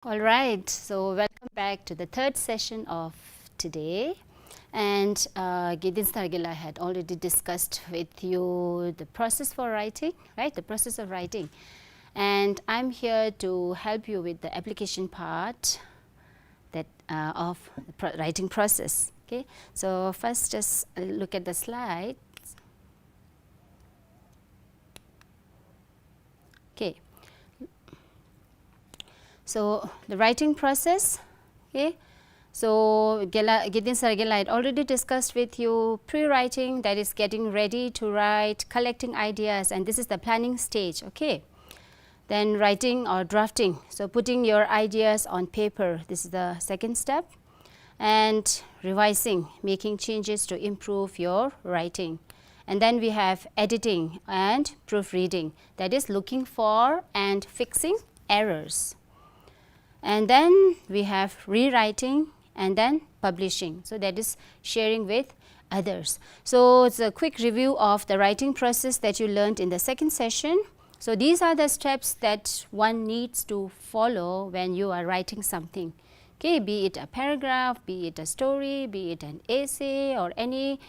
All right, so welcome back to the third session of today. And Gidin Stargila had already discussed with you the process for writing, right? The process of writing. And I'm here to help you with the application part that of the writing process. Okay, so first just look at the slide. Okay. So, the writing process, okay. So, Gidin Sargela had already discussed with you pre-writing, that is getting ready to write, collecting ideas, and this is the planning stage, okay. Then writing or drafting, so putting your ideas on paper, this is the second step, and revising, making changes to improve your writing. And then we have editing and proofreading, that is looking for and fixing errors. And then we have rewriting and then publishing. So, that is sharing with others. So, it's a quick review of the writing process that you learned in the second session. So, these are the steps that one needs to follow when you are writing something. Okay, be it a paragraph, be it a story, be it an essay or any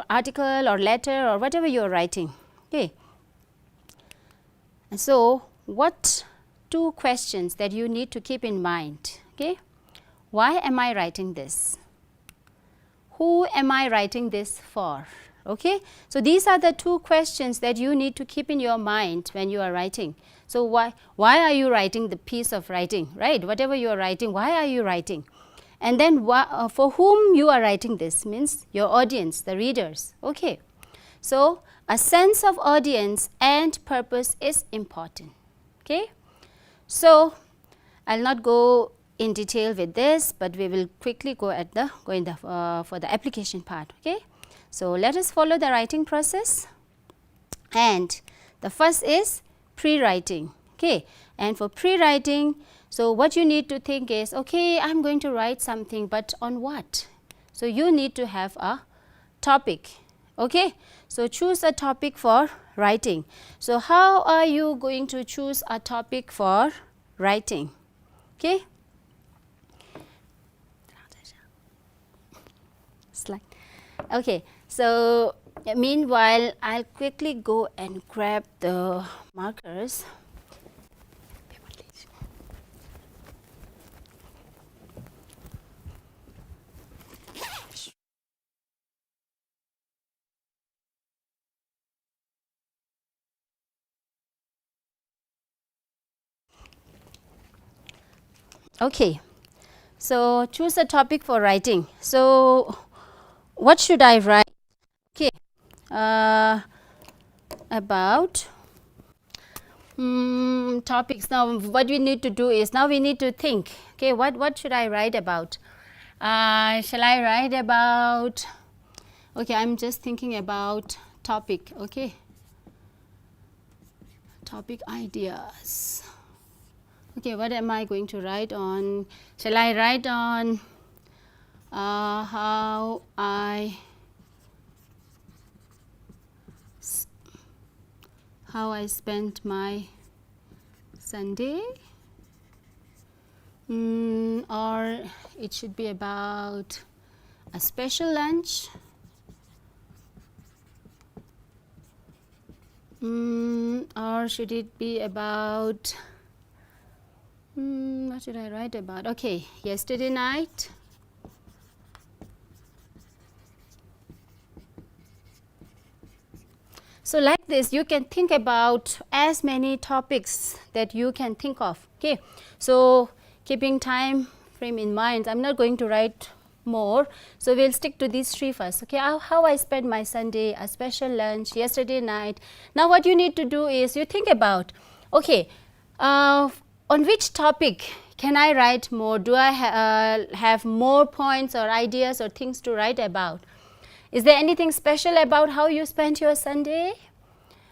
article or letter or whatever you are writing. Okay. And so, what two questions that you need to keep in mind. Okay, why am I writing this? Who am I writing this for? Okay, so these are the two questions that you need to keep in your mind when you are writing. So why are you writing the piece of writing, right? Whatever you are writing, why are you writing? And then for whom you are writing this, means your audience, the readers. Okay, so a sense of audience and purpose is important. Okay. So, I will not go in detail with this, but we will quickly go for the application part. Okay. So, let us follow the writing process, and the first is pre-writing. Okay. And for pre-writing, so what you need to think is, okay, I am going to write something, but on what? So, you need to have a topic. Okay. So, choose a topic for writing. So, how are you going to choose a topic for writing? Okay. Slide. Okay. So, meanwhile, I will quickly go and grab the markers. Okay. So, choose a topic for writing. So, what should I write? Okay. About topics. Now, what we need to do is, now we need to think. Okay, what should I write about? Shall I write about? Okay, I'm just thinking about topic. Okay, topic ideas. Okay, what am I going to write on? Shall I write on how I spent my Sunday, or it should be about a special lunch, or should it be about what should I write about? Okay, yesterday night. So, like this, you can think about as many topics that you can think of. Okay. So, keeping time frame in mind, I am not going to write more. So, we will stick to these three first. Okay. How I spent my Sunday, a special lunch, yesterday night. Now, what you need to do is you think about, okay, on which topic can I write more? Do I have more points or ideas or things to write about? Is there anything special about how you spent your Sunday?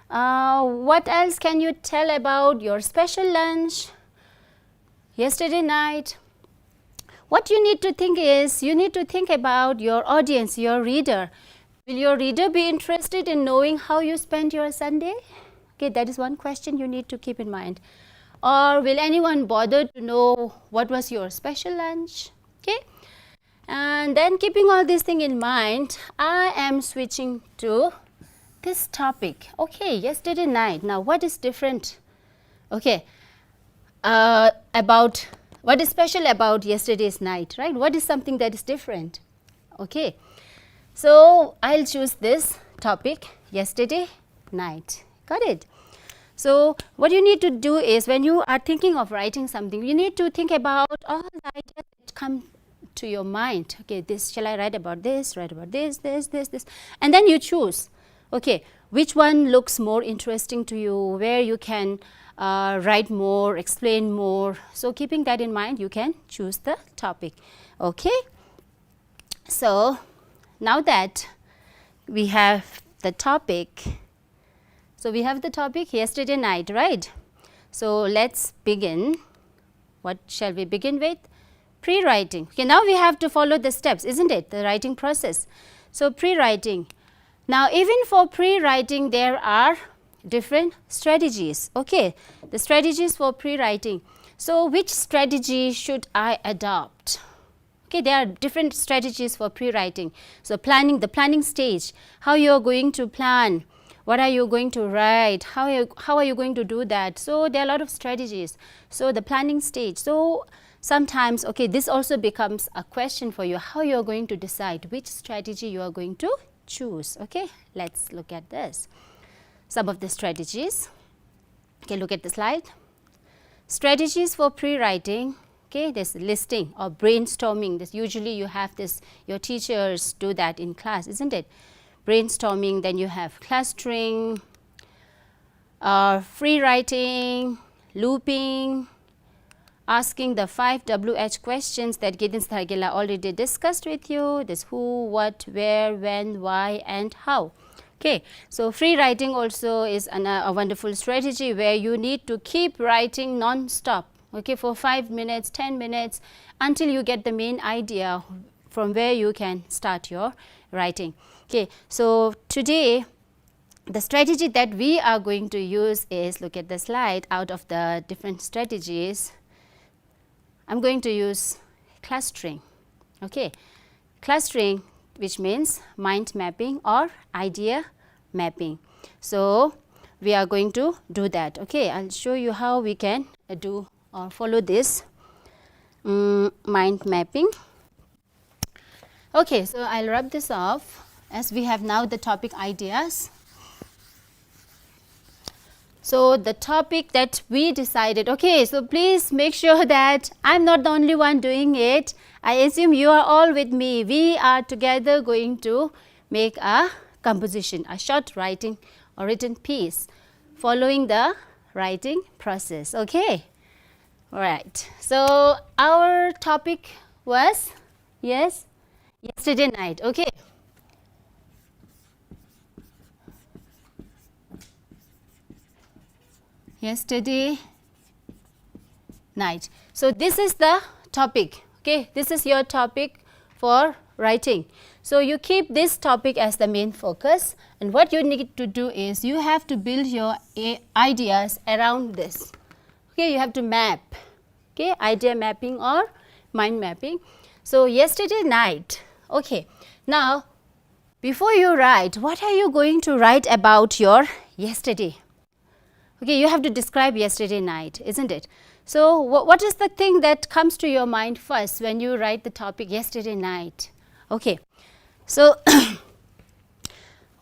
What else can you tell about your special lunch, yesterday night? What you need to think is, you need to think about your audience, your reader. Will your reader be interested in knowing how you spent your Sunday? Okay, that is one question you need to keep in mind. Or will anyone bother to know what was your special lunch? Okay. And then keeping all these things in mind, I am switching to this topic. Okay, yesterday night. Now what is different? Okay, about what is special about yesterday's night, right? What is something that is different? Okay, so I'll choose this topic, yesterday night. Got it? So what you need to do is, when you are thinking of writing something, you need to think about all the ideas that come to your mind. Okay, this, shall I write about this, this, and then you choose, okay, which one looks more interesting to you, where you can write more, explain more. So keeping that in mind, you can choose the topic. Okay, so now that we have the topic, so we have the topic yesterday night, right? So let's begin. What shall we begin with? Pre-writing. Okay, now we have to follow the steps, isn't it? The writing process. So pre-writing. Now even for pre-writing, there are different strategies. Okay, the strategies for pre-writing. So which strategy should I adopt? Okay, there are different strategies for pre-writing. So planning, the planning stage, how you are going to plan, what are you going to write, how are you going to do that. So there are a lot of strategies. So the planning stage. So sometimes, okay, this also becomes a question for you, how you are going to decide which strategy you are going to choose. Okay, let's look at this. Some of the strategies. Okay, look at the slide. Strategies for pre-writing. Okay, there's listing or brainstorming. This usually you have this, your teachers do that in class, isn't it? Brainstorming, then you have clustering, free writing, looping, asking the 5 WH questions that Gideon Thargela already discussed with you. This who, what, where, when, why, and how. Okay, so free writing also is a wonderful strategy where you need to keep writing non-stop, okay, for 5 minutes, 10 minutes, until you get the main idea from where you can start your writing. Okay, so today the strategy that we are going to use is, look at the slide, out of the different strategies, I'm going to use clustering. Okay, clustering, which means mind mapping or idea mapping. So we are going to do that. Okay, I'll show you how we can do or follow this mind mapping. Okay, so I'll rub this off as we have now the topic ideas. So the topic that we decided, okay, so please make sure that I'm not the only one doing it. I assume you are all with me. We are together going to make a composition, a short writing or written piece following the writing process. Okay, all right. So our topic was, yes, yesterday night. Okay. Yesterday night. So this is the topic. Okay, this is your topic for writing. So you keep this topic as the main focus, and what you need to do is you have to build your ideas around this. Okay, you have to map. Okay, idea mapping or mind mapping. So yesterday night. Okay, now before you write, what are you going to write about your yesterday? Okay, you have to describe yesterday night, isn't it? So what is the thing that comes to your mind first when you write the topic yesterday night? Okay, so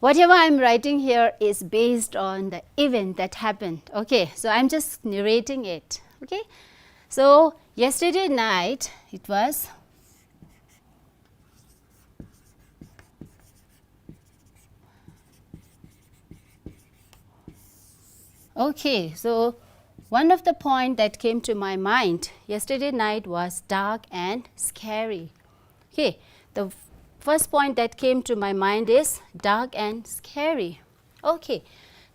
whatever I'm writing here is based on the event that happened. Okay, so I'm just narrating it. Okay, so yesterday night it was okay, so one of the point that came to my mind yesterday night was dark and scary. Okay, the first point that came to my mind is dark and scary. Okay,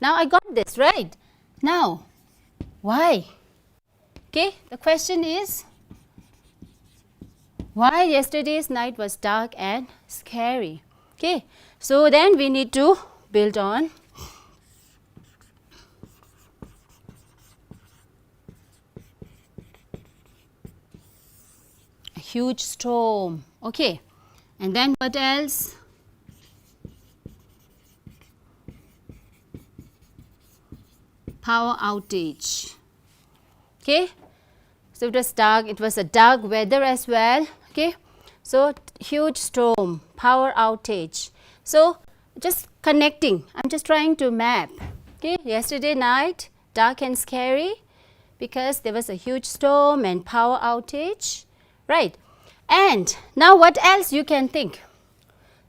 now I got this right. Now, why? Okay, the question is, why yesterday's night was dark and scary? Okay, so then we need to build on huge storm. Okay, and then what else? Power outage. Okay, so it was dark, it was a dark weather as well. Okay, so huge storm, power outage. So just connecting, I'm just trying to map. Okay, yesterday night, dark and scary because there was a huge storm and power outage, right? And now what else you can think?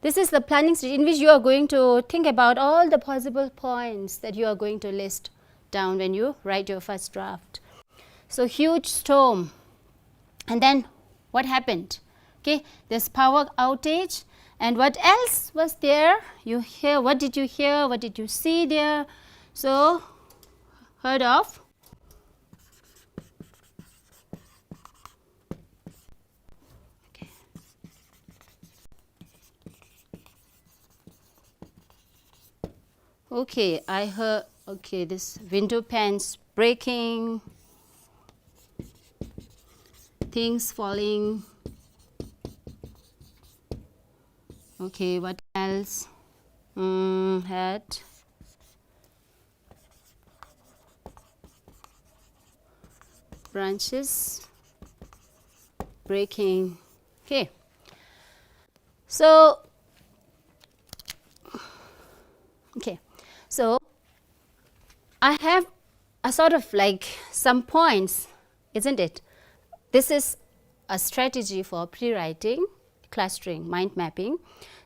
This is the planning stage in which you are going to think about all the possible points that you are going to list down when you write your first draft. So huge storm, and then what happened? Okay, there's power outage, and what else was there? You hear, what did you hear? What did you see there? So heard of? Okay. Okay, I heard, okay, this window panes breaking, things falling. Okay, what else? Head. Branches breaking. Okay. So, okay. So, I have a sort of like some points, isn't it? This is a strategy for pre-writing, clustering, mind mapping.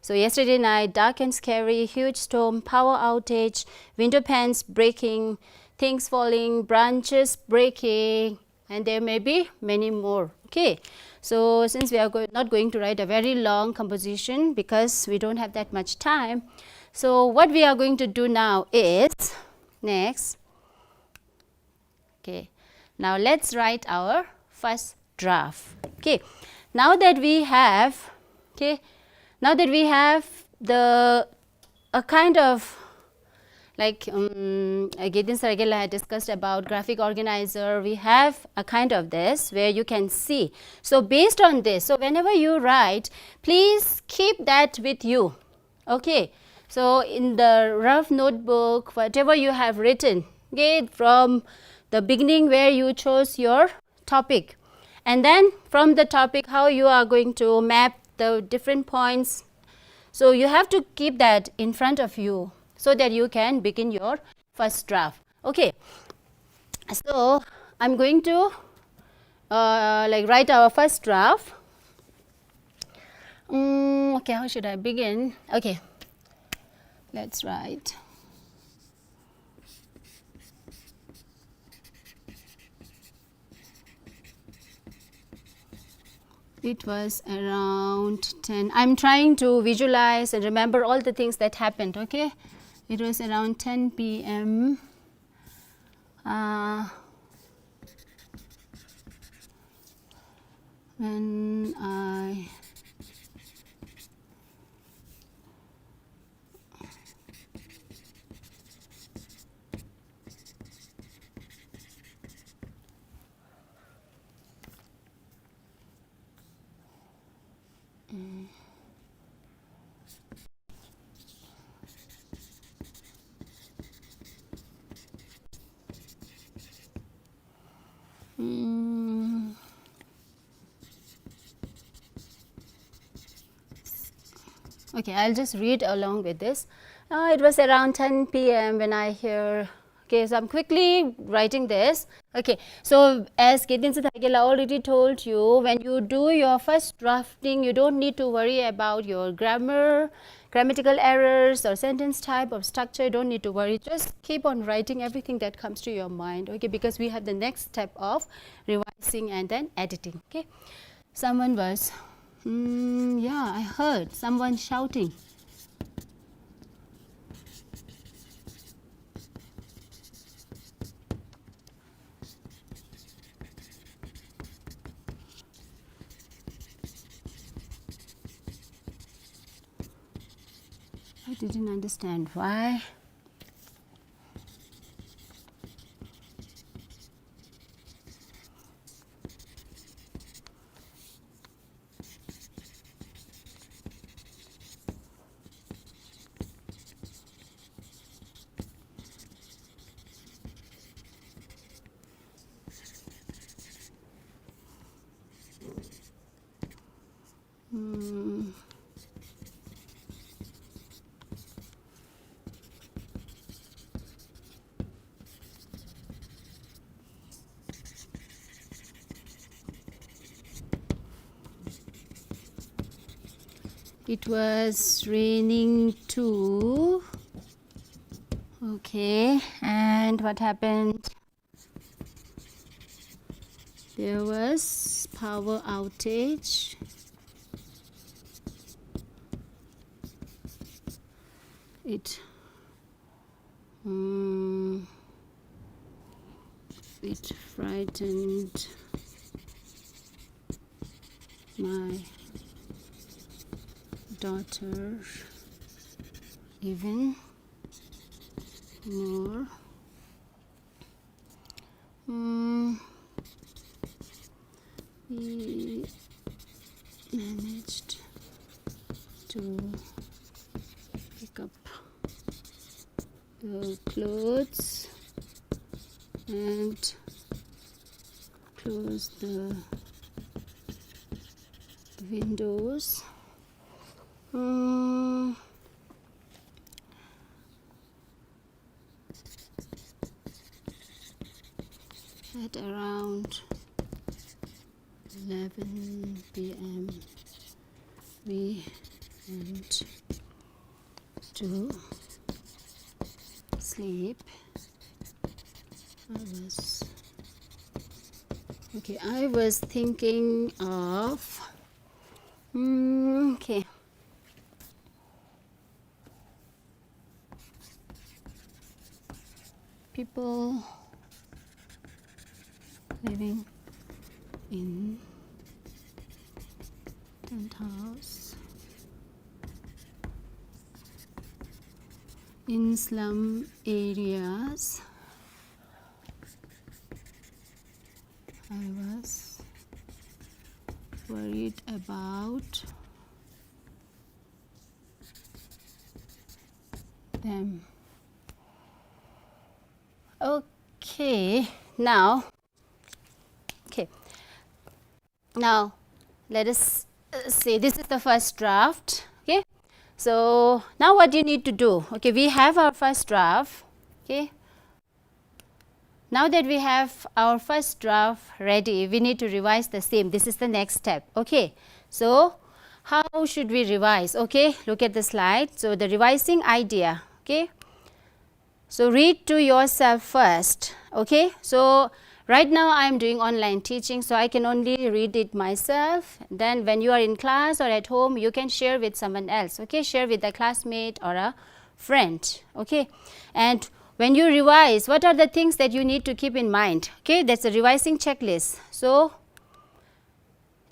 So, yesterday night, dark and scary, huge storm, power outage, window panes breaking, things falling, branches breaking, and there may be many more. Okay. So, since we are not going to write a very long composition because we don't have that much time. So, what we are going to do now is, next, okay, now let's write our first draft. Okay, now that we have, okay, now that we have the a kind of like Gideon Saragella had discussed about graphic organizer, we have a kind of this where you can see. So, based on this, so whenever you write, please keep that with you. Okay. So, in the rough notebook, whatever you have written, okay, from the beginning where you chose your topic, and then from the topic how you are going to map the different points. So, you have to keep that in front of you so that you can begin your first draft. Okay. So, I am going to like write our first draft. Okay, how should I begin? Okay. Let's write. It was around 10. I'm trying to visualize and remember all the things that happened. Okay, it was around 10 p.m. When I okay, I'll just read along with this. It was around 10 p.m. when I hear. Okay, so I'm quickly writing this. Okay, so as Gideon Saragella already told you, when you do your first drafting, you don't need to worry about your grammar, grammatical errors or sentence type or structure. You don't need to worry. Just keep on writing everything that comes to your mind. Okay, because we have the next step of revising and then editing. Okay, someone was. Yeah, I heard someone shouting. I didn't understand why. It was raining too. Okay, and what happened? There was power outage. It frightened my daughter even more. We managed to pick up the clothes and close the windows. At around 11 p.m. we went to sleep. I was thinking of people living in tent house in slum areas. I was worried about them. Okay, now let us say this is the first draft. Okay, so now what you need to do, okay, we have our first draft. Okay, now that we have our first draft ready, we need to revise the same. This is the next step. Okay, so how should we revise? Okay, look at the slide. So the revising idea. Okay, so read to yourself first. Okay, so right now I am doing online teaching, so I can only read it myself. Then when you are in class or at home, you can share with someone else. Okay, share with a classmate or a friend. Okay, and when you revise, what are the things that you need to keep in mind? Okay, that's a revising checklist. So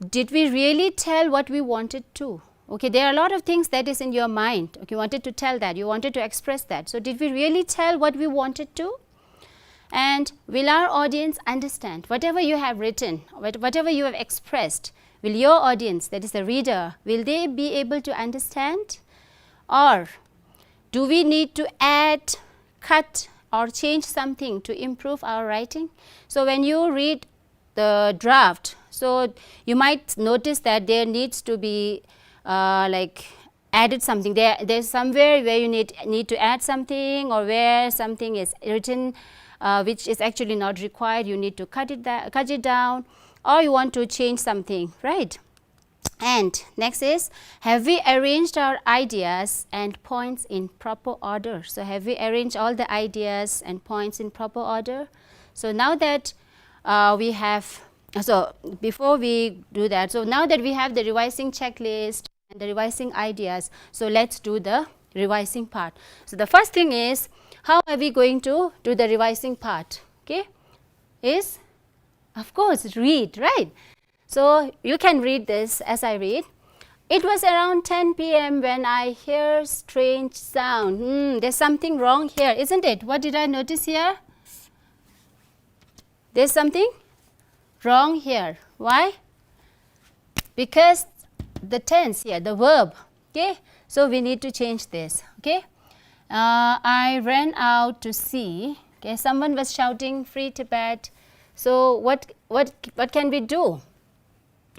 did we really tell what we wanted to? Okay, there are a lot of things that is in your mind. Okay, you wanted to tell that, you wanted to express that. So did we really tell what we wanted to? And will our audience understand whatever you have written, whatever you have expressed? Will your audience, that is the reader, will they be able to understand? Or do we need to add, cut or change something to improve our writing? So when you read the draft, so you might notice that there needs to be like added something. There's somewhere where you need to add something, or where something is written which is actually not required, you need to cut it down, or you want to change something, right? And next is, have we arranged our ideas and points in proper order? So have we arranged all the ideas and points in proper order? So now that we have, so before we do that, so now that we have the revising checklist and the revising ideas, so let's do the revising part. So the first thing is, how are we going to do the revising part? Okay, is of course read, right? So you can read this as I read. It was around 10 p.m. when I hear strange sound. There's something wrong here, isn't it? What did I notice here? There's something wrong here. Why? Because the tense here, the verb. Okay, so we need to change this. Okay, I ran out to see. Okay, someone was shouting free Tibet. So what can we do?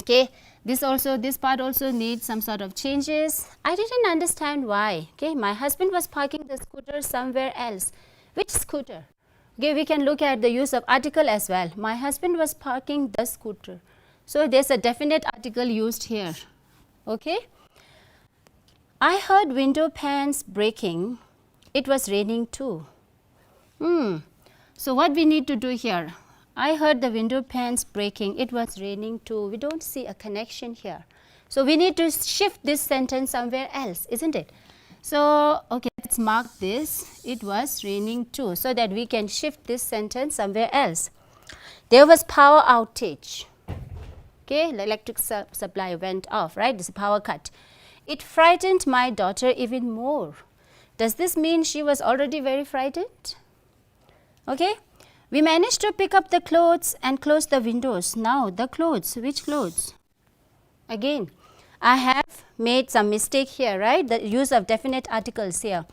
Okay, this part also needs some sort of changes. I didn't understand why. Okay, my husband was parking the scooter somewhere else. Which scooter? Okay, we can look at the use of article as well. My husband was parking the scooter. So there's a definite article used here. Okay. I heard window panes breaking. It was raining too. So what we need to do here? I heard the window panes breaking. It was raining too. We don't see a connection here. So we need to shift this sentence somewhere else, isn't it? So, okay, let's mark this. It was raining too, so that we can shift this sentence somewhere else. There was power outage. Okay, the electric supply went off, right? This is a power cut. It frightened my daughter even more. Does this mean she was already very frightened? Okay, we managed to pick up the clothes and close the windows. Now the clothes, which clothes? Again, I have made some mistake here, right? The use of definite articles here.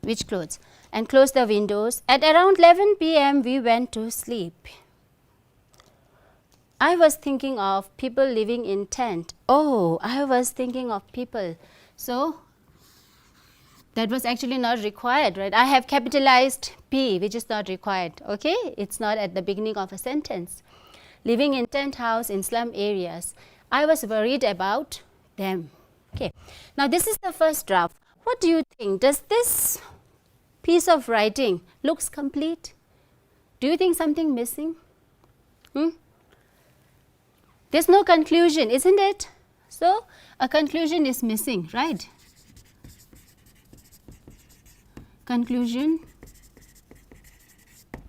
Which clothes? And close the windows. At around 11 p.m. we went to sleep. I was thinking of people living in tent. Oh, I was thinking of people. So that was actually not required, right? I have capitalized P, which is not required. Okay, it's not at the beginning of a sentence. Living in tent house in slum areas. I was worried about them. Okay, now this is the first draft. What do you think? Does this piece of writing looks complete? Do you think something missing? There's no conclusion, isn't it? So a conclusion is missing, right? Conclusion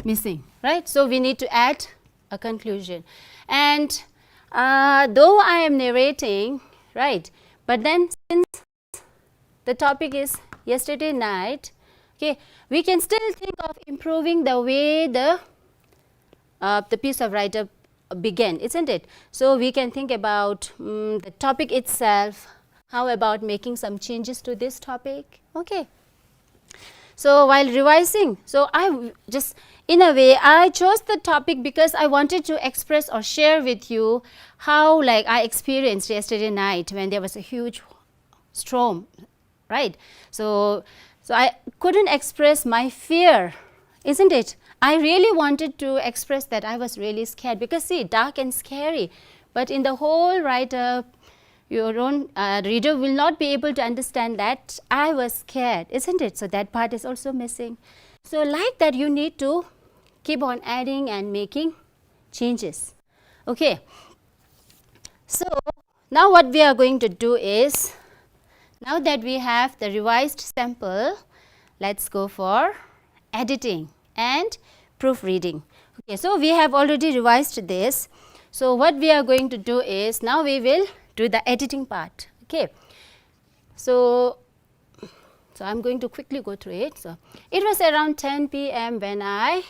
missing, right? So we need to add a conclusion. And though I am narrating, right, but then since the topic is yesterday night, okay, we can still think of improving the way the piece of writer began, isn't it? So we can think about the topic itself. How about making some changes to this topic? Okay. So while revising, so I just, in a way, I chose the topic because I wanted to express or share with you how like I experienced yesterday night when there was a huge storm, right? So I couldn't express my fear, isn't it? I really wanted to express that I was really scared because see, dark and scary, but in the whole write-up, your own reader will not be able to understand that I was scared, isn't it? So that part is also missing. So like that, you need to keep on adding and making changes. Okay. So now what we are going to do is, now that we have the revised sample, let's go for editing and proofreading. Okay, so we have already revised this. So what we are going to do is, now we will do the editing part. Okay. So I'm going to quickly go through it. So it was around 10 p.m. when I,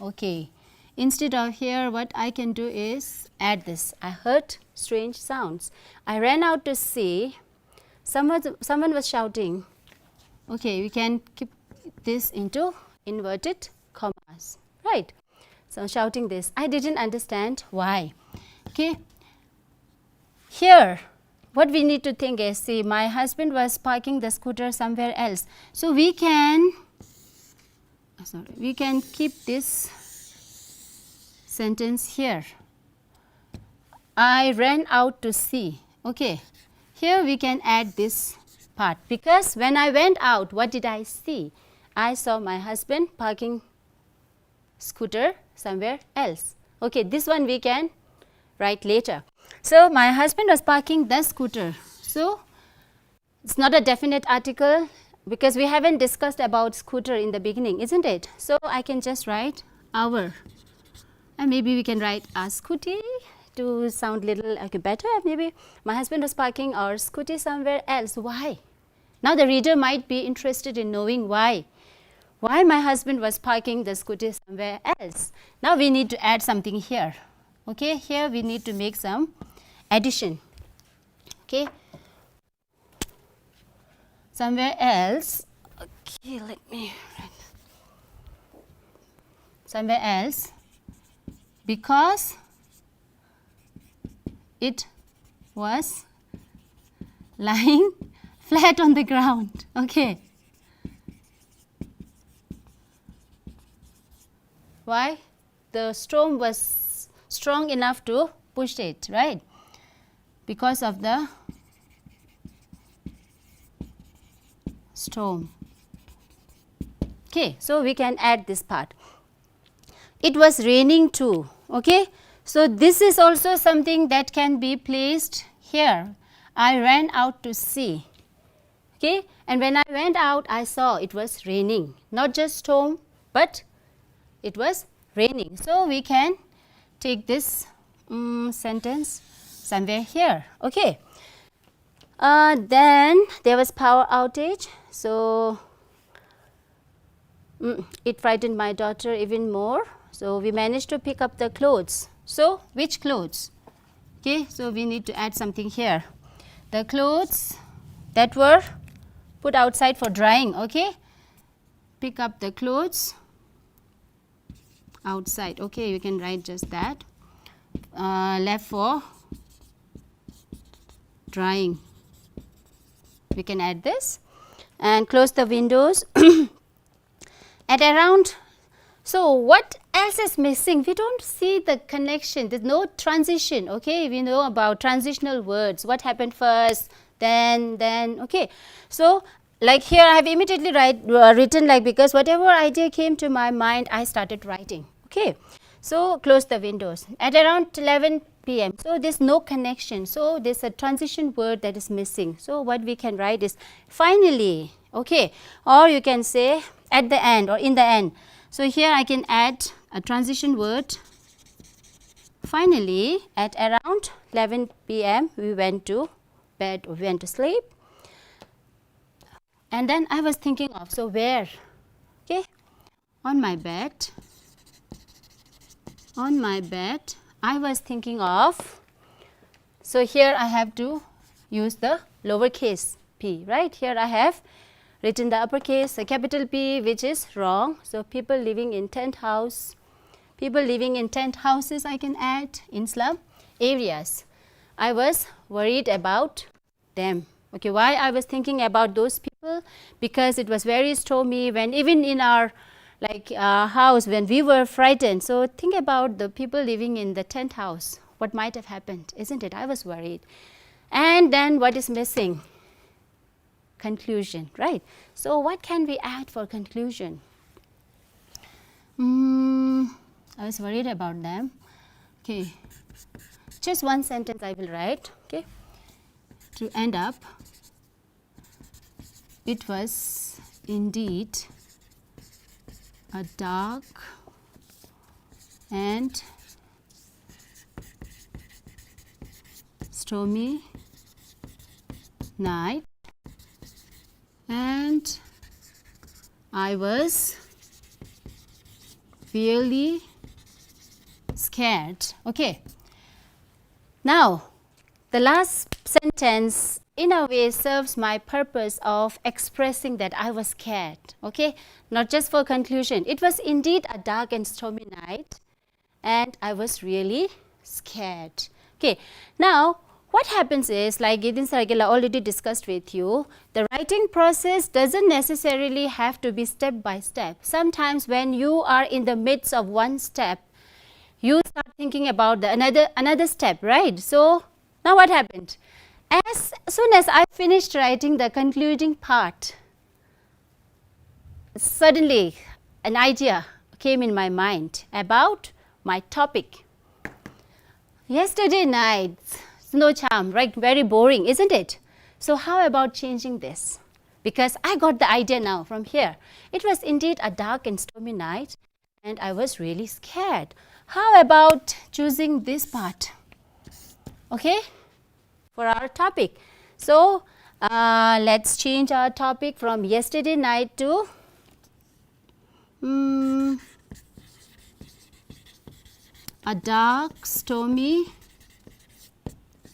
okay, instead of here, what I can do is add this. I heard strange sounds. I ran out to see. Someone was shouting. Okay, we can keep this into inverted commas, right? So shouting this. I didn't understand why. Okay. Here, what we need to think is, see, my husband was parking the scooter somewhere else. So we can keep this sentence here. I ran out to see. Okay. Here we can add this part because when I went out, what did I see? I saw my husband parking scooter somewhere else. Okay, this one we can write later. So my husband was parking the scooter. So it's not a definite article because we haven't discussed about scooter in the beginning, isn't it? So I can just write our, and maybe we can write a scooty to sound little okay, better. Maybe my husband was parking our scooty somewhere else. Why? Now the reader might be interested in knowing why. Why my husband was parking the scooty somewhere else. Now we need to add something here. Okay, here we need to make some addition. Okay, somewhere else. Okay, let me write. Somewhere else, because it was lying flat on the ground. Okay. Why? The storm was strong enough to push it, right? Because of the storm. Okay, so we can add this part. It was raining too. Okay, so this is also something that can be placed here. I ran out to see. Okay, and when I went out, I saw it was raining. Not just storm, but it was raining. So we can take this sentence somewhere here. Okay. Then there was power outage. So it frightened my daughter even more. So we managed to pick up the clothes. So which clothes? Okay, so we need to add something here. The clothes that were put outside for drying. Okay, pick up the clothes outside. Okay, you can write just that. Left for drying. We can add this and close the windows. At around, so what else is missing? We don't see the connection. There's no transition. Okay, we know about transitional words. What happened first, then. Okay, so like here I have immediately written like, because whatever idea came to my mind, I started writing. Okay, so close the windows at around 11 p.m. So there's no connection. So there's a transition word that is missing. So what we can write is finally. Okay, or you can say at the end or in the end. So here I can add a transition word. Finally, at around 11 p.m. we went to bed, or we went to sleep. And then I was thinking of, so where? Okay, on my bed. On my bed, I was thinking of, so here I have to use the lowercase p, right? Here I have written the uppercase, a capital P, which is wrong. So people living in tent house, people living in tent houses I can add, in slum areas. I was worried about them. Okay, why I was thinking about those people? Because it was very stormy, when even in our house, when we were frightened. So think about the people living in the tent house, what might have happened, isn't it? I was worried. And then what is missing? Conclusion, right? So what can we add for conclusion? I was worried about them. Okay, just one sentence I will write. Okay, to end up, it was indeed a dark and stormy night, and I was really scared. Okay. Now, the last sentence in a way serves my purpose of expressing that I was scared. Okay, not just for conclusion. It was indeed a dark and stormy night, and I was really scared. Okay, now what happens is, like Gideon Sargela already discussed with you, the writing process doesn't necessarily have to be step by step. Sometimes when you are in the midst of one step, you start thinking about the another step, right? So now what happened? As soon as I finished writing the concluding part, suddenly an idea came in my mind about my topic. Yesterday night, snow charm, right? Very boring, isn't it? So how about changing this? Because I got the idea now from here. It was indeed a dark and stormy night, and I was really scared. How about choosing this part? Okay, for our topic. So let's change our topic from yesterday night to a dark, stormy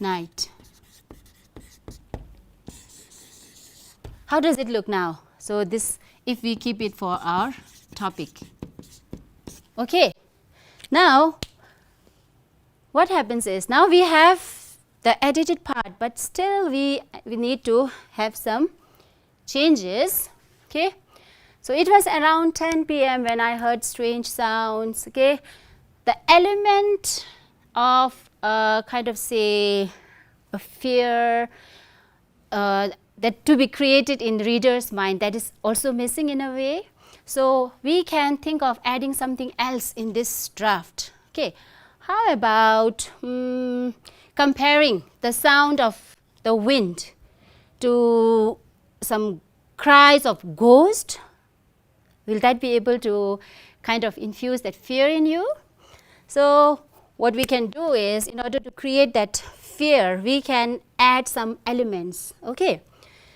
night. How does it look now? So this, if we keep it for our topic. Okay. Now, what happens is, now we have the edited part, but still we need to have some changes. Okay. So, it was around 10 p.m. when I heard strange sounds. Okay. The element of kind of say a fear that to be created in reader's mind, that is also missing in a way. So, we can think of adding something else in this draft. Okay. How about comparing the sound of the wind to some cries of ghost? Will that be able to kind of infuse that fear in you? So, what we can do is, in order to create that fear, we can add some elements, okay?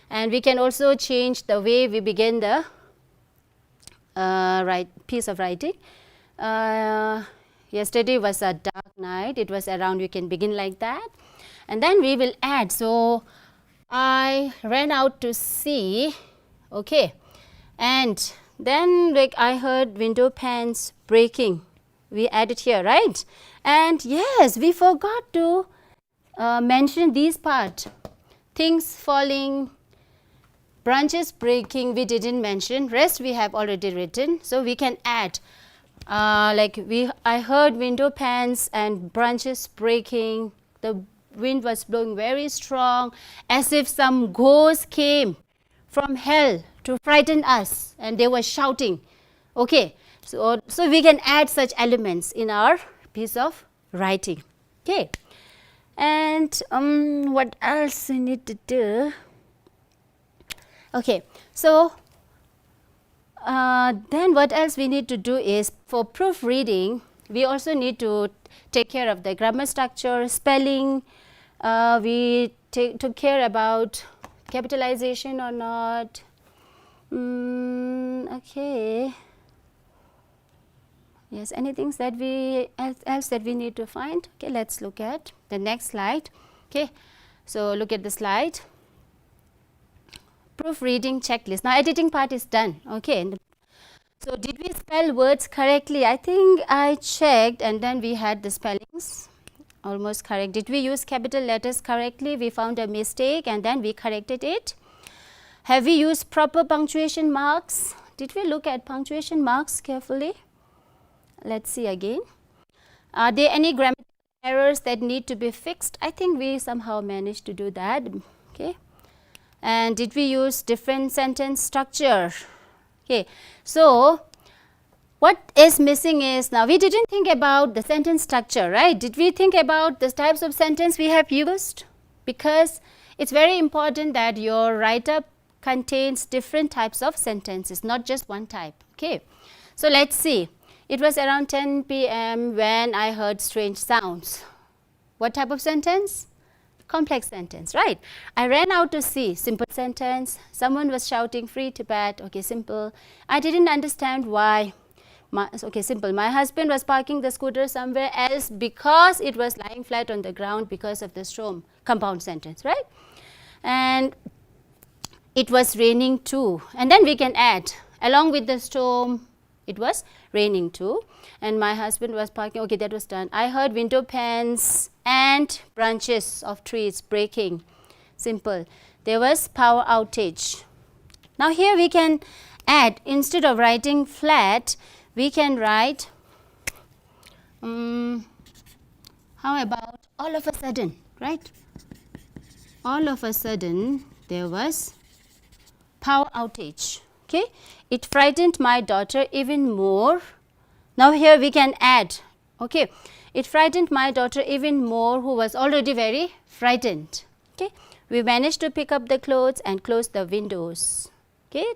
And we can also change the way we begin the piece of writing. Yesterday was a dark night, it was around, we can begin like that, and then we will add. So, I ran out to sea, okay, and then like I heard window panes breaking, we added here, right? And yes, we forgot to mention these part, things falling, branches breaking, we didn't mention, rest we have already written. So, we can add I heard window panes and branches breaking, the wind was blowing very strong, as if some ghost came from hell to frighten us, and they were shouting. Okay. So, we can add such elements in our piece of writing. Okay. And what else we need to do? Okay. So, then what else we need to do is, for proofreading, we also need to take care of the grammar structure, spelling, we took care about capitalization or not. Okay. Yes, anything that else that we need to find? Okay, let's look at the next slide. Okay, so look at the slide. Proofreading checklist. Now, editing part is done. Okay. So, did we spell words correctly? I think I checked, and then we had the spellings almost correct. Did we use capital letters correctly? We found a mistake, and then we corrected it. Have we used proper punctuation marks? Did we look at punctuation marks carefully? Let's see again. Are there any grammatical errors that need to be fixed? I think we somehow managed to do that. Okay. And did we use different sentence structure? Okay. So, what is missing is, now we didn't think about the sentence structure, right? Did we think about the types of sentence we have used? Because it's very important that your write-up contains different types of sentences, not just one type. Okay. So, let's see. It was around 10 p.m. when I heard strange sounds. What type of sentence? Complex sentence, right? I ran out to sea, simple sentence. Someone was shouting free Tibet, okay, simple. I didn't understand why. Okay, simple. My husband was parking the scooter somewhere else because it was lying flat on the ground because of the storm. Compound sentence, right? And it was raining too. And then we can add, along with the storm, it was raining too. And my husband was parking, okay, that was done. I heard window panes and branches of trees breaking. Simple. There was power outage. Now, here we can add, instead of writing flat, we can write, how about all of a sudden, right? All of a sudden, there was power outage. Okay. It frightened my daughter even more. Now, here we can add, okay, it frightened my daughter even more, who was already very frightened. Okay. We managed to pick up the clothes and close the windows. Okay.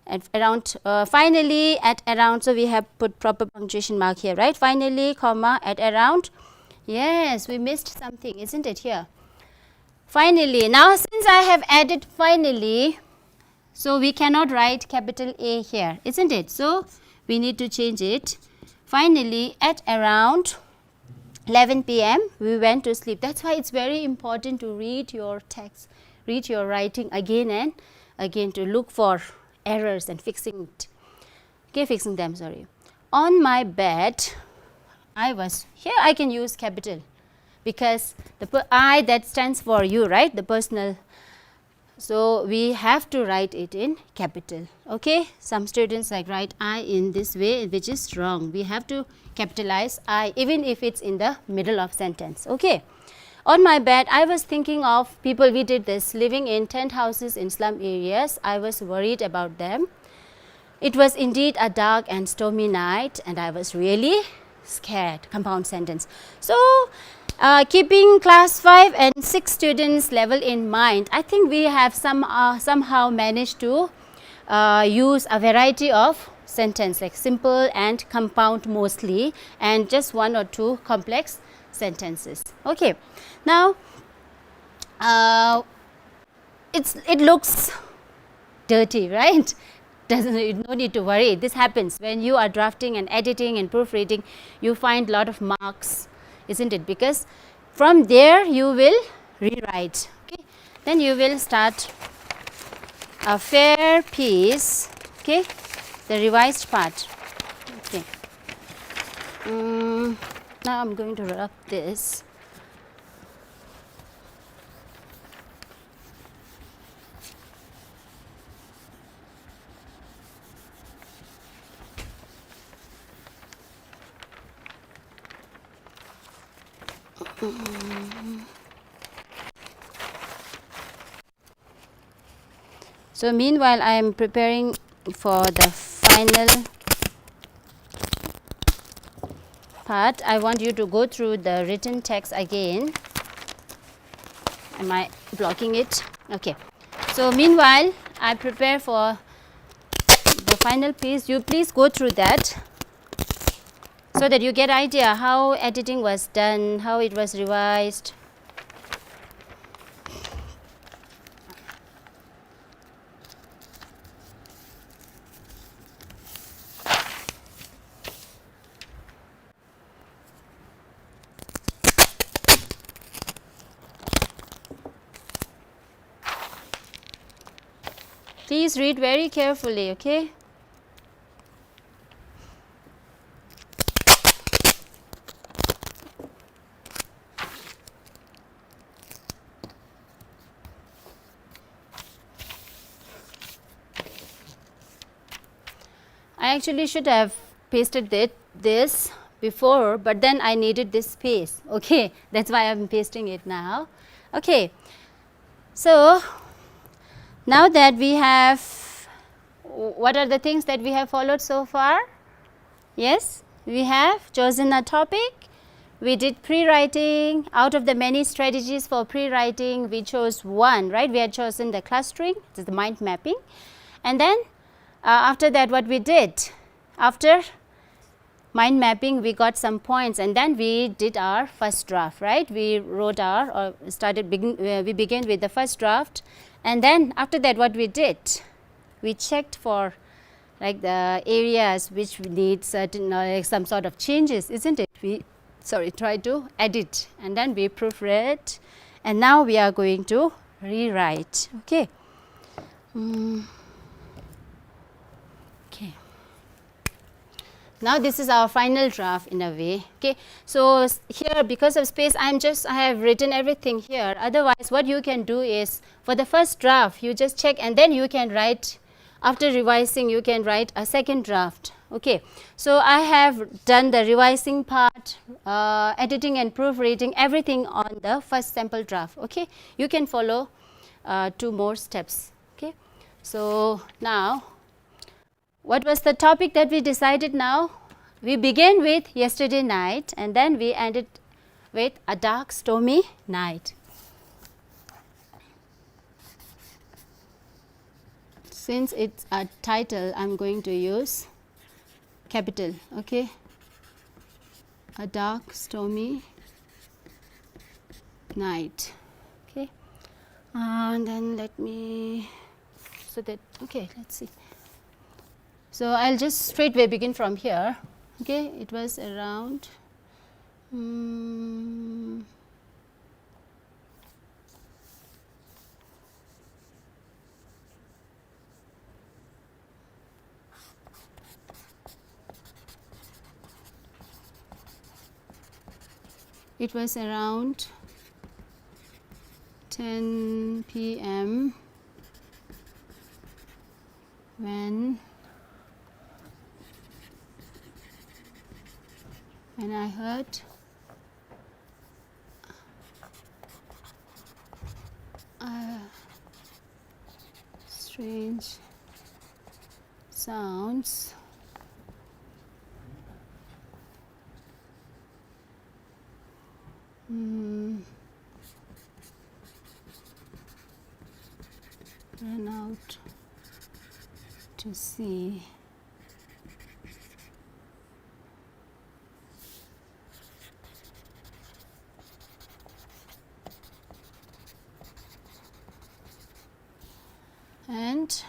At around, finally at around, so we have put proper punctuation mark here, right? Finally, comma, at around. Yes, we missed something, isn't it here? Finally, now since I have added finally, so we cannot write capital A here, isn't it? So, we need to change it. Finally, at around 11 p.m. we went to sleep. That's why it's very important to read your text, read your writing again and again to look for errors and fixing it. Okay, fixing them, sorry. On my bed, I was, here I can use capital because the I, that stands for you, right, the personal. So, we have to write it in capital. Okay. Some students like write I in this way, which is wrong. We have to capitalize I even if it's in the middle of sentence. Okay. On my bed, I was thinking of people, we did this, living in tent houses in slum areas. I was worried about them. It was indeed a dark and stormy night and I was really scared. Compound sentence. So, keeping class 5 and 6 students level in mind, I think we have somehow managed to use a variety of sentence like simple and compound mostly, and just 1 or 2 complex sentences. Okay. Now, it looks dirty, right? No need to worry. This happens when you are drafting and editing and proofreading. You find lot of marks, isn't it? Because from there you will rewrite. Okay. Then you will start a fair piece. Okay. The revised part. Okay. Now I'm going to rub this. So, meanwhile, I am preparing for the final part. I want you to go through the written text again. Am I blocking it? Okay. So, meanwhile, I prepare for the final piece. You please go through that so that you get idea how editing was done, how it was revised. Please read very carefully, okay? I actually should have pasted this before, but then I needed this space. Okay, that's why I'm pasting it now. Okay, so now that we have, what are the things that we have followed so far? Yes, we have chosen a topic. We did pre-writing. Out of the many strategies for pre-writing, we chose one, right? We had chosen the clustering, this is the mind mapping. And then after that, what we did, after mind mapping, we got some points and then we did our first draft, right? We wrote our, we began with the first draft, and then after that what we did, we checked for like the areas which need certain like some sort of changes, isn't it? We try to edit and then we proofread, and now we are going to rewrite. Okay. Okay. Now this is our final draft in a way. Okay. So here, because of space, I have written everything here. Otherwise, what you can do is for the first draft, you just check and then you can write. After revising, you can write a second draft. Okay. So I have done the revising part, editing and proofreading, everything on the first sample draft. Okay. You can follow 2 more steps. Okay. So now, what was the topic that we decided now? We began with yesterday night and then we ended with a dark stormy night. Since it's a title, I'm going to use capital. Okay. A dark stormy night. Okay. And then let me, so that, okay, let's see. So I'll just straightway begin from here. Okay, it was around It was around 10 p.m. when I heard strange sounds ran out to see. And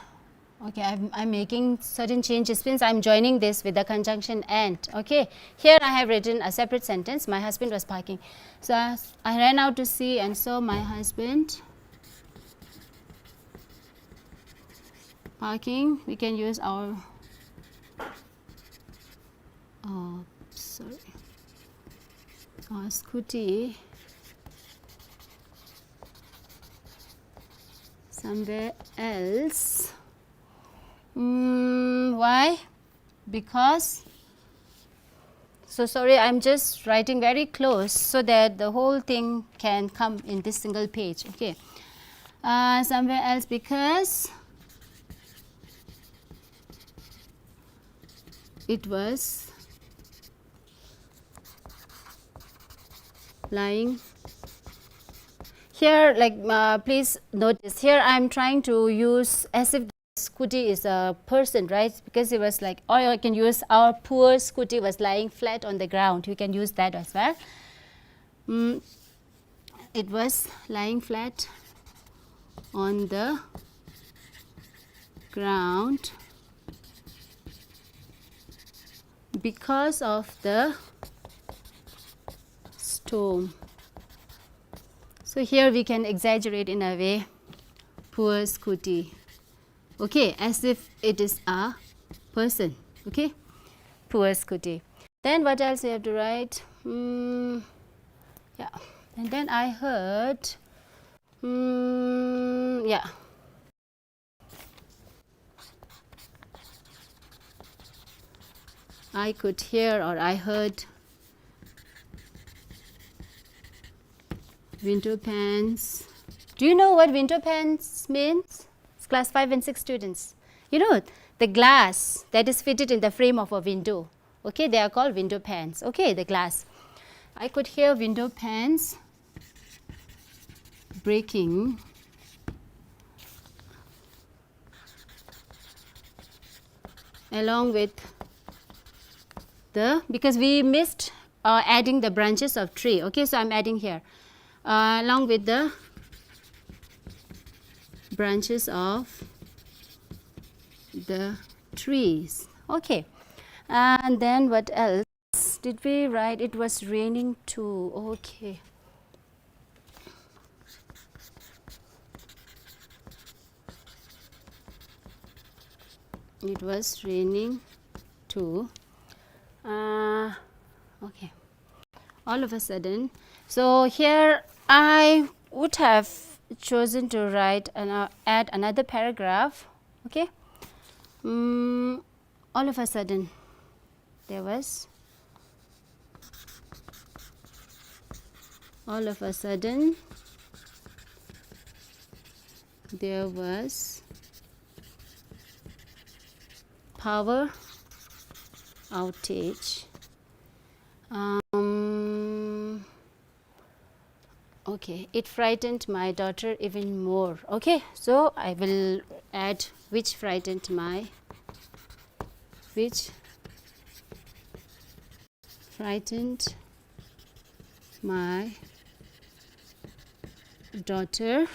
okay, I'm making certain changes means I'm joining this with the conjunction and. Okay, here I have written a separate sentence. My husband was parking, so I ran out to see and saw my husband parking. We can use our our scooty somewhere else. Why? Because, so sorry, I'm just writing very close so that the whole thing can come in this single page. Okay, somewhere else because it was lying here. Like please notice here I'm trying to use as if the scooty is a person, right? Because it was like, or I can use our poor scooty was lying flat on the ground. You can use that as well. It was lying flat on the ground because of the storm. So here we can exaggerate in a way, poor scooty. Okay, as if it is a person. Okay, poor scooty. Then what else we have to write? Yeah, and then I heard, yeah, I could hear or I heard window panes. Do you know what window panes means? It's class 5 and 6 students. You know, the glass that is fitted in the frame of a window. Okay, they are called window panes. Okay, the glass. I could hear window panes breaking along with the, because we missed adding the branches of tree. Okay, so I'm adding here along with the branches of the trees. Okay, and then what else did we write? It was raining too. Okay, it was raining too. Okay, all of a sudden, so here I would have chosen to write and add another paragraph. Okay, all of a sudden there was, all of a sudden there was power outage. Okay, it frightened my daughter even more. Okay, so I will add which frightened my daughter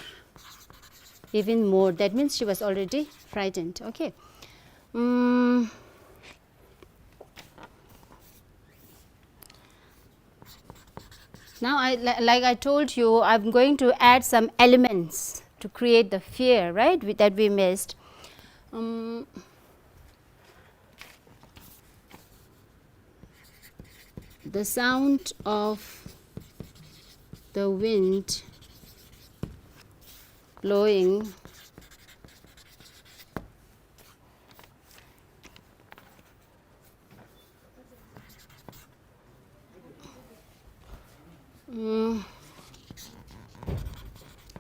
even more. That means she was already frightened. Okay. Now, like I told you, I'm going to add some elements to create the fear, right, that we missed. The sound of the wind blowing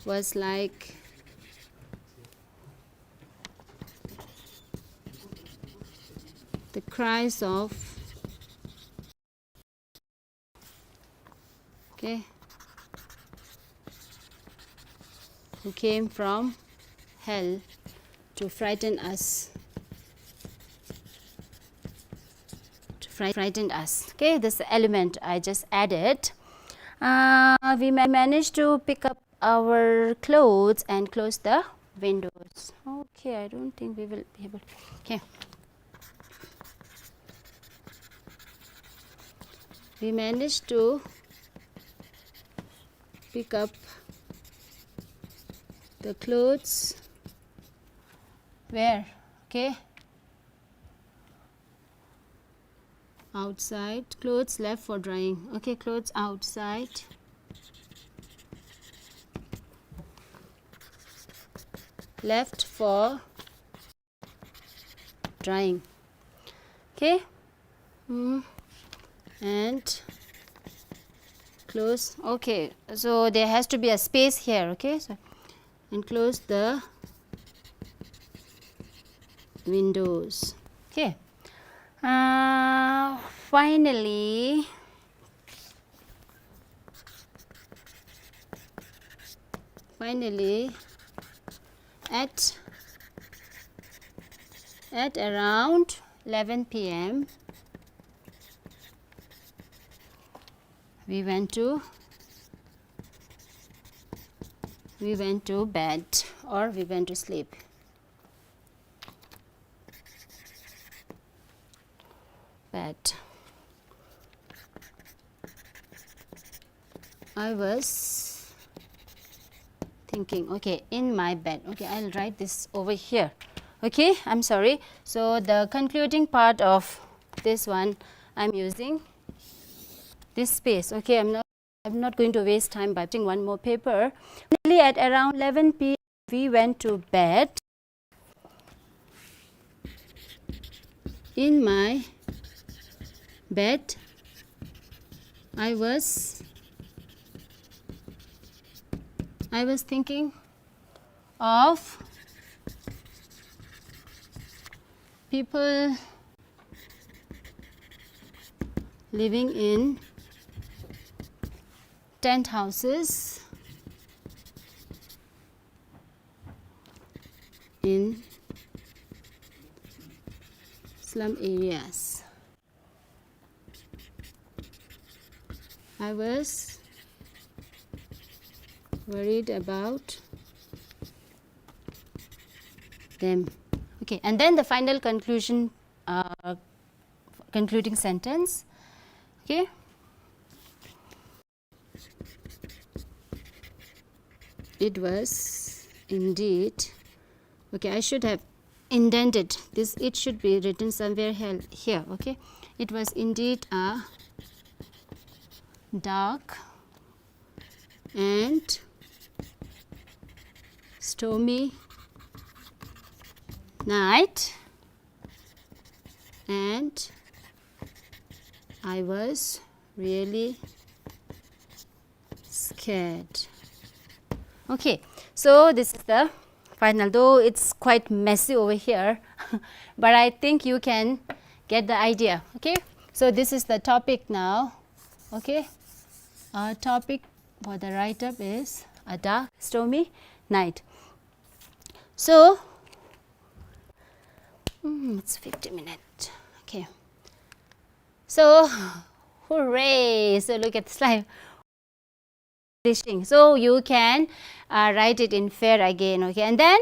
was like the cries of who came from hell to frighten us. Okay, this element I just added. We managed to pick up our clothes and close the windows. Okay, I don't think we will be able. Okay. We managed to pick up the clothes where? Okay. Outside. Clothes left for drying. Okay, clothes outside. Left for drying. Okay. And close. Okay, so there has to be a space here. Okay, so and close the windows. Okay. Finally, at around 11 p.m. we went to bed, or we went to sleep. Bed. I was thinking, okay, in my bed. Okay, I'll write this over here. Okay, I'm sorry. So the concluding part of this one, I'm using this space. Okay, I'm not going to waste time by putting one more paper. Finally, at around 11 p.m. we went to bed. In my bed, I was thinking of people living in tent houses in slum areas. I was worried about them. Okay, and then the final conclusion, concluding sentence. Okay. It was indeed, okay, I should have indented this. It should be written somewhere here. Okay, it was indeed a dark and stormy night, and I was really scared. Okay, so this is the final, though it's quite messy over here but I think you can get the idea. Okay, so this is the topic now. Okay, our topic for the write-up is a dark stormy night. So it's 50 minutes. Okay, so hooray, so look at the slide. So you can write it in FAIR again. Okay, and then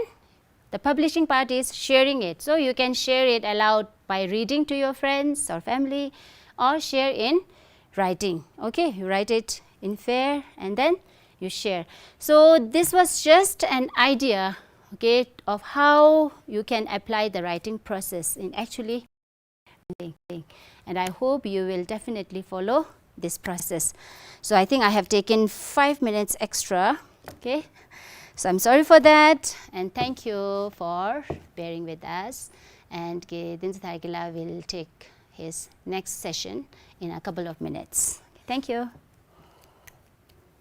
the publishing part is sharing it. So you can share it aloud by reading to your friends or family, or share in writing. Okay, you write it in FAIR and then you share. So this was just an idea, okay, of how you can apply the writing process in actually writing. And I hope you will definitely follow this process. So I think I have taken 5 minutes extra. Okay, so I'm sorry for that, and thank you for bearing with us. And Dinsy Tharkila will take his next session in a couple of minutes. Thank you.